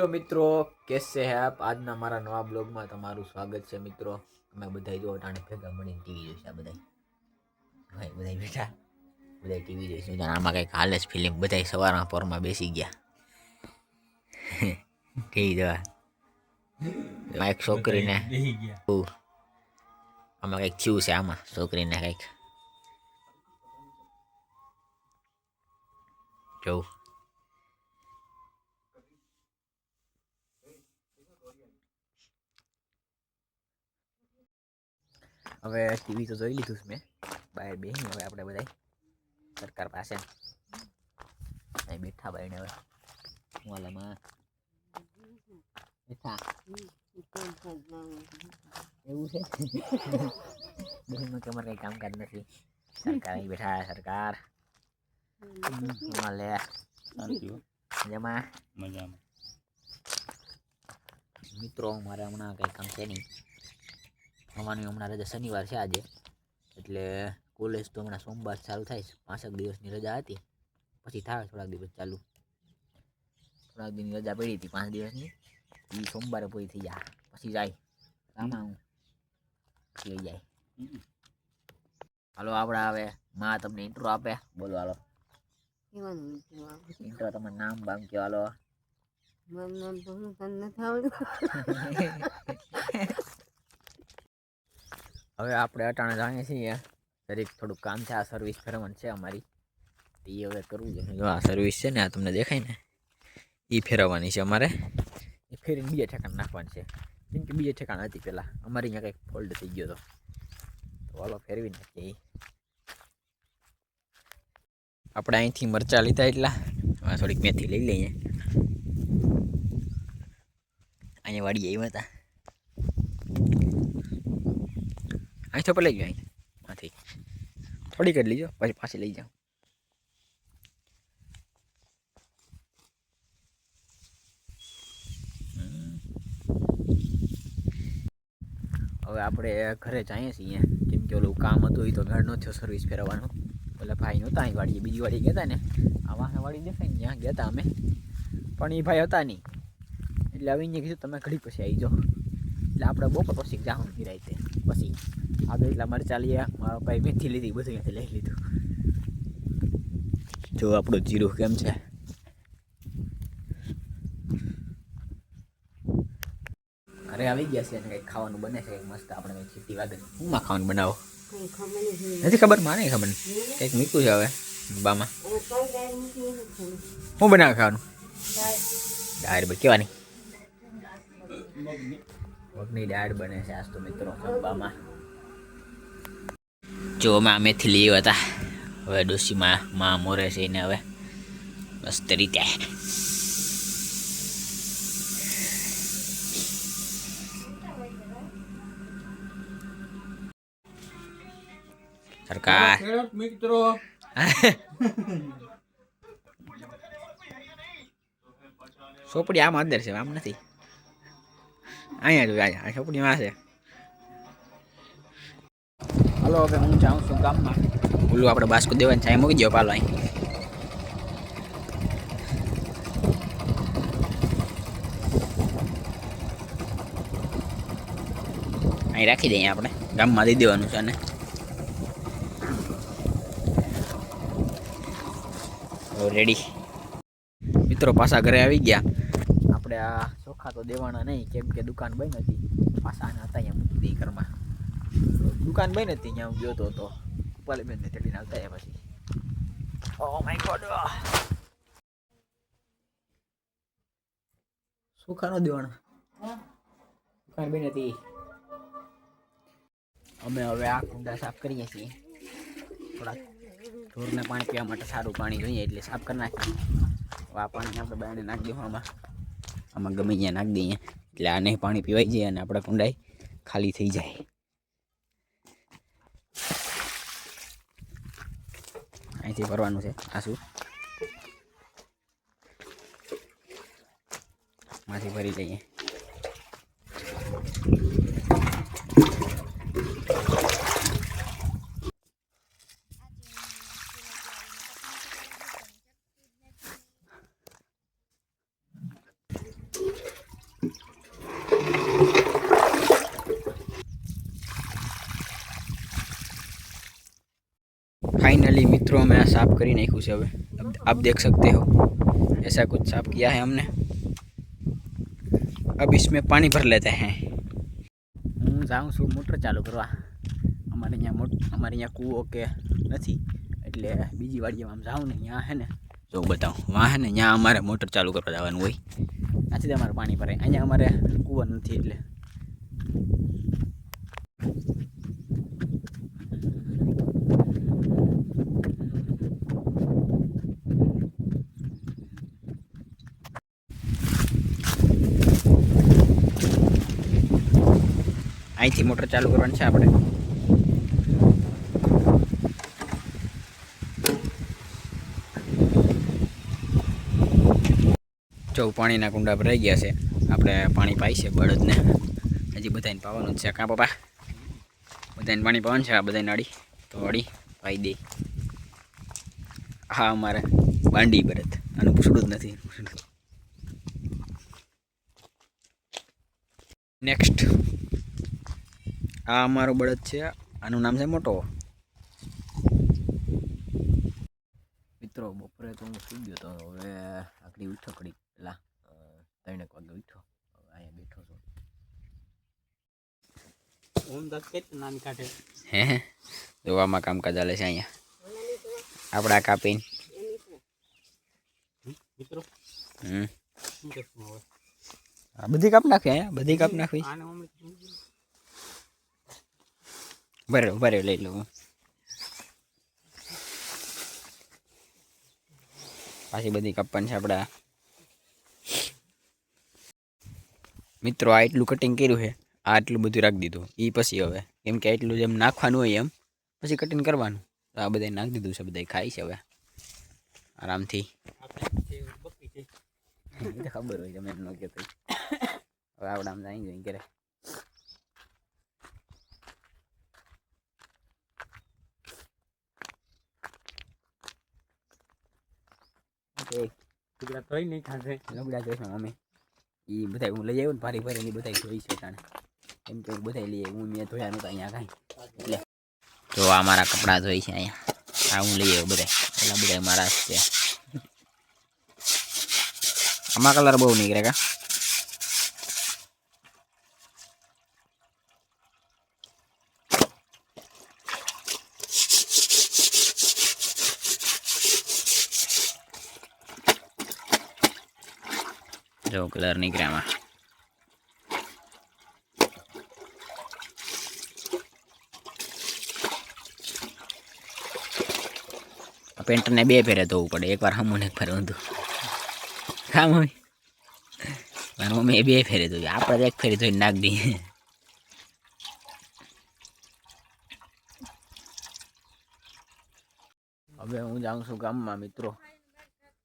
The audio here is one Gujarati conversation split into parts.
હેલો મિત્રો, કેસે હે આપ? આજના મારા નવા બ્લોગમાં તમારું સ્વાગત છે મિત્રો. અમે બધા જો ટાણે ભેગા મળીને ટીવી જોઈશું. આ બધા ભાઈ બધા બેઠા બધા ટીવી જોઈશું. આમાં કંઈક હાલે જ ફિલ્મ. બધા સવારના પોરમાં બેસી ગયા ટીવી જોવા. એક છોકરીને આમાં કંઈક થયું છે. આમાં છોકરીને કંઈક જોવું. હવે ટીવી તો જોઈ લીધું મેં. બહાર બેસી હવે આપણે બધા સરકાર પાસે અહીં બેઠા ભાઈને હવે મોલામાં બેઠા એવું છે. અમારે કંઈ કામકાજ નથી. સરકાર અહીં બેઠા. સરકાર લે મજામાં મિત્રો. મારે હમણાં કંઈ કામ છે નહીં. અમારી હમણાં રજા શનિવાર છે આજે, એટલે કોલેજ તો હમણાં સોમવાર ચાલુ થાય છે. 5 દિવસની રજા હતી, પછી થાય થોડાક દિવસ ચાલુ. થોડાક દિવસની રજા પડી હતી 5 દિવસની, એ સોમવારે પૂરી થઈ જાય. પછી જાય આમાં હું થઈ જાય. હાલો આપણે હવે માં તમને ઇન્ટ્રો આપે. બોલો હાલો ઇન્ટ્રો. તમારું નામ બામ કયો હાલો. મારું નામ તો હું તને નથી આવડતું. હવે આપણે અટાણે જાણીએ છીએ દરેક થોડુંક કામ છે. આ સર્વિસ ફેરવવાનું છે અમારી, એ હવે કરવું છે. જો આ સર્વિસ છે ને, આ તમને દેખાય ને, એ ફેરવવાની છે અમારે. એ ફેરીને બીજા ઠેકાણે નાખવાની છે, કેમ કે બીજા ઠેકાણે હતી પહેલાં. અમારી અહીંયા કંઈક ફોલ્ડ થઈ ગયો હતો, તો હાલો ફેરવી નાખીએ. આપણે અહીંથી મરચાં લીધા એટલા થોડીક મેથી લઈ લઈએ. અહીંયા વાડી આવ્યા હતા. અહીં તો લઈ ગયો. અહીંમાંથી થોડીક જ લીજો, પછી પાછી લઈ જાઓ. હવે આપણે ઘરે જઈએ છીએ, કેમ કે ઓલું કામ હતું એ તો ઘર નો થયો સર્વિસ ફેરવવાનું. ઓલા ભાઈ નહોતા અહીં વાડીએ, બીજી વાડી ગયા હતા ને, આ વાડી દેખાય ને ત્યાં ગયા હતા અમે, પણ એ ભાઈ હતા નહીં. એટલે હવે અહીંયા કીધું તમે ઘડી પછી આવી જાઓ. એટલે આપણે બપોર પછી જાઉં ગિરાયતે. પછી આગળ એટલા મરચાં લઈએ, મારો ભાઈ મેથી લીધી, બધું અહીંયાથી લઈ લીધું. જો આપણું જીરું કેમ છે. ઘરે આવી ગયા છે અને કંઈક ખાવાનું બને છે મસ્ત. આપણે કંઈક ખીટી વાગે હુંમાં ખાવાનું બનાવો નથી ખબર, માને ખબર કંઈક મીઠું છે. હવે બામાં હું બનાવે ખાવાનું? દાળ કેવાની મગની દાળ બને છે આજ તો મિત્રો બામાં. જો અમે મેથી લઈ હતા. હવે ડોસીમાં માં મોરે છે એને હવે મસ્ત રીતે સરકાર મિત્રો. ચોપડી આમ અંદર છે, આમ નથી. અહીંયા જો આ ચોપડીમાં છે. હાલો હવે હું જાઉં છું ગામમાં. ઓલું આપણે બાસ્કો દેવાની ચાય મૂકી દો પાલો અહીં. અહીં રાખી દઈએ આપણે, ગામમાં દઈ દેવાનું છે. અને રેડી મિત્રો પાછા ઘરે આવી ગયા. આપણે આ ચોખા તો દેવાના નહીં, કેમ કે દુકાન બંધ હતી. પાછા આને હતા અહીંયા મૂકી દઈ ઘરમાં. દુકાન બંધ હતી, ત્યાં હું ગયો તો ઉપાલી બેનને તેડીને આવતા પછી. ઓ માય ગોડ, ચોખા ન દેવાના, દુકાન બંધ હતી. અમે હવે આ કુંડા સાફ કરીએ છીએ. થોડાક ઢોરને પાણી પીવા માટે સારું પાણી જોઈએ, એટલે સાફ કરી નાખીએ. આ પાણી આપણે બાયણે નાખી દઈએ આમાં ગમે ત્યાં નાખી દઈએ, એટલે આને પાણી પીવાઈ જાય અને આપણા કુંડાઈ ખાલી થઈ જાય. અહીંથી ભરવાનું છે આસુ, માંથી ભરી લઈએ. मित्रों मैं साफ करी नहीं खुश अब आप देख सकते हो ऐसा कुछ साफ किया है हमने। अब इसमें पानी भर लेते हैं। हूँ जाऊँ छू मोटर चालू करवा। अमारे यहाँ कूओ के नहीं एटले बीजी वाड़ीमां जाऊँ ने यहाँ है ने जो बताऊँ वहाँ है ने यहाँ अमारे मोटर चालू करवा जवानुं होय। आथी अमारे पानी भराय अहींया अमारे कूવો नथी एटले અહીંથી મોટર ચાલુ કરવાની છે આપણે। જો પાણીના કુંડા ભરાઈ ગયા છે આપણે પાણી પાઈ છે બળદને હજી બધાને પાવાનું છે કાં પપ્પા બધાને પાણી પાવાનું છે આ બધાને અડી તો અડી પાઈ દે। હા અમારે બાંડી બળદ આનું પૂછડું જ નથી। નેક્સ્ટ આ અમારો બળદ છે આનું નામ છે મોટો। મિત્રો બપોરે તો હું સુઈ ગયો તો હવે આકડી ઉઠો કડી પેલા 3 વાગે ઉઠો અહીંયા બેઠો છું। હું દસ કે નાની કાઢે હે જોવામાં કામકાજ ચાલે છે અહીંયા આપડા કાપીને મિત્રો આ બધી કાપ નાખી અહીંયા બધી કાપ નાખી ભરે લઈ લઉં પાછી બધી કાપવાની છે આપણા। મિત્રો આ એટલું કટિંગ કર્યું છે આ આટલું બધું રાખી દીધું એ પછી હવે કેમ કે એટલું જેમ નાખવાનું હોય એમ પછી કટિંગ કરવાનું તો આ બધા નાખી દીધું છે બધા ખાય છે હવે આરામથી ખબર હોય તમે ન કહેતો હવે આવડા આમ જાય જોઈ કરે લુગડા ધોઈ નહીં ખાશે લુગડા ધોઈશ મમ્મી એ બધા હું લઈ આવ્યો ને ભારી ભારી ની બધા ધોઈ છે તાણે એમ તો બધા લઈ આવ્યું હું મેં ધોયા નહોતા અહીંયા કાંઈ એટલે જો આ મારા કપડાં ધોઈ છે અહીંયા આ હું લઈ આવ્યો બધા પેલા બધા મારા છે આમાં કલર બહુ નીકળે કા जो कलर निकले आमा पेंट ने बे फेरे धोवू पड़े एक बार हम एक फेर ऊंधू हाँ मम्मी मारी मम्मी बे फेरे धोई आपणे एक फेरी धोई नाख दी। હવે હું જાઉં છું ગામમાં મિત્રો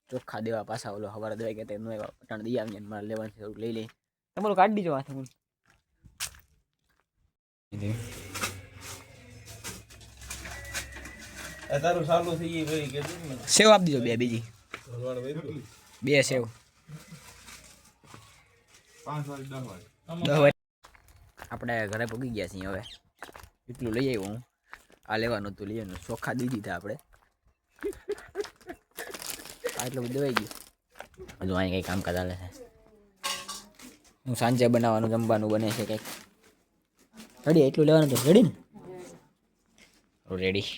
ચોખ્ખા દેવા પાછા ઓલો સવારે દવાઈ કે તેનું એવા પટાણ દઈ આવીને મારે લેવાનું છે લઈ લઈ તમારું કાઢી દીજો હાથે હું સેવ આપી દીજો બે બીજી બે સેવ 10 આપણે ઘરે પગી ગયા છીએ હવે એટલું લઈ આવ્યો હું આ લેવાનું હતું લઈ આવ્યું ચોખ્ખા દઈ દીધા આપણે આટલું બધું દવાઈ ગયું હજુ અહીં કંઈ કામકાજ ચાલે છે હું સાંજે બનાવવાનું જમવાનું બને છે કંઈક રેડી એટલું લેવાનું તો રેડી ને રેડી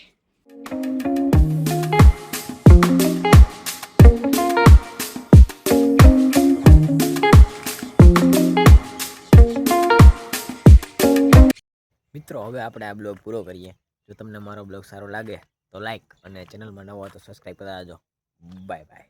મિત્રો હવે આપણે આ બ્લોગ પૂરો કરીએ જો તમને મારો બ્લોગ સારો લાગે તો લાઈક અને ચેનલમાં નવો હોય તો સબસ્ક્રાઈબ કરતા જાજો બાય બાય।